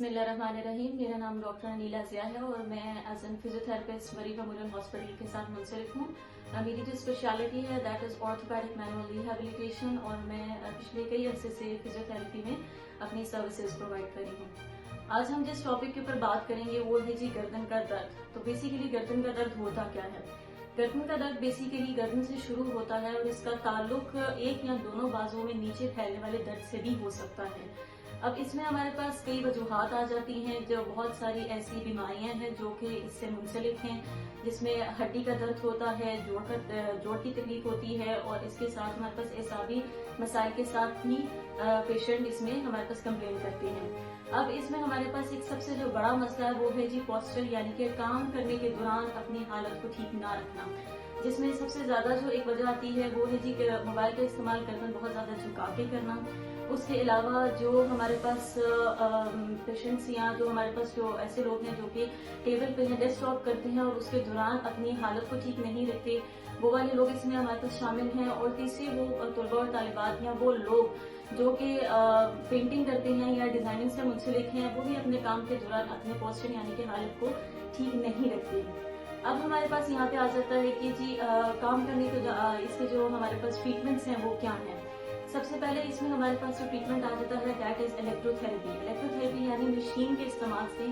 बिस्मिल्लाहिर्रहमानिर्रहीम। मेरा नाम डॉक्टर अनीला ज़िया है और मैं एज एन फिजियोथेरेपिस्ट मरीज मेमोरियल हॉस्पिटल के साथ मुंसलिक हूँ। मेरी जो स्पेशलिटी है that is orthopaedic manual rehabilitation और मैं पिछले कई अरसे से फिजियोथेरेपी में अपनी सर्विसेज प्रोवाइड कर रही हूँ। आज हम जिस टॉपिक के ऊपर बात करेंगे वो है जी गर्दन का दर्द। तो बेसिकली गर्दन का दर्द होता क्या है? गर्दन का दर्द बेसिकली गर्दन से शुरू होता है और इसका ताल्लुक एक या दोनों बाजुओं में नीचे फैलने वाले दर्द से भी हो सकता है। अब इसमें हमारे पास कई वजूहात आ जाती हैं, जो बहुत सारी ऐसी बीमारियां हैं जो कि इससे मुंसलिक हैं, जिसमें हड्डी का दर्द होता है, जोड़ की तकलीफ होती है और इसके साथ हमारे पास एसाबी मसाइल के साथ भी पेशेंट इसमें हमारे पास कंप्लेन करते हैं। अब इसमें हमारे पास एक सबसे जो बड़ा मसला है वो है जी पोस्चर, यानी कि काम करने के दौरान अपनी हालत को ठीक ना रखना, जिसमें सबसे ज्यादा जो एक वजह आती है वो है जी कि मोबाइल का इस्तेमाल करना बहुत ज्यादा झुका के करना। उसके अलावा जो हमारे पास पेशेंट्स या जो हमारे पास जो ऐसे लोग हैं जो कि टेबल पे हैं, डेस्कटॉप करते हैं और उसके दौरान अपनी हालत को ठीक नहीं रखते, वो वाले लोग इसमें हमारे पास शामिल हैं। और तीसरी वो तलबा और तालिबात या वो लोग जो कि पेंटिंग करते हैं या डिजाइनिंग से मुंसलिक हैं, वो भी अपने काम के दौरान अपने पोस्चर यानी कि हालत को ठीक नहीं रखते। अब हमारे पास यहाँ पे आ जाता है कि जी काम करने के इसके जो हमारे पास ट्रीटमेंट्स हैं वो क्या हैं। सबसे पहले इसमें हमारे पास जो ट्रीटमेंट आ जाता है दैट इज इलेक्ट्रोथेरेपी। इलेक्ट्रोथेरेपी यानी मशीन के इस्तेमाल से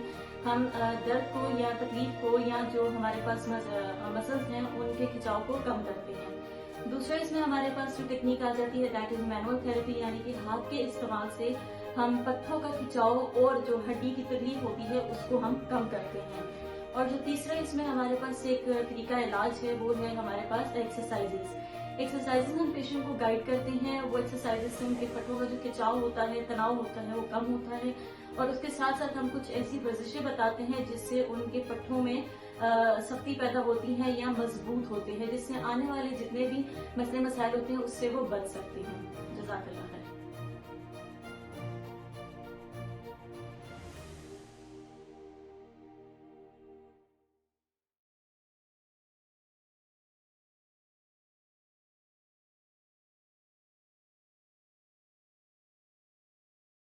हम दर्द को या तकलीफ को या जो हमारे पास मसल्स हैं उनके खिंचाव को कम करते हैं। दूसरा इसमें हमारे पास जो टेक्निक आ जाती है दैट इज मैनुअल थेरेपी, यानी कि हाथ के इस्तेमाल से हम पत्थों का खिंचाव और जो हड्डी की तकलीफ होती है उसको हम कम करते हैं। और जो तीसरा इसमें हमारे पास एक तरीका इलाज है वो है हमारे पास एक्सरसाइजेस हम पेशेंट को गाइड करते हैं। वो एक्सरसाइजेस से उनके पट्टों का जो खिंचाव होता है, तनाव होता है, वो कम होता है। और उसके साथ साथ हम कुछ ऐसी वर्जिशें बताते हैं जिससे उनके पट्टों में सख्ती पैदा होती है या मजबूत होते हैं, जिससे आने वाले जितने भी मसले मसाइल होते हैं उससे वो बच सकते हैं। जज़ाकल्लाह खैर।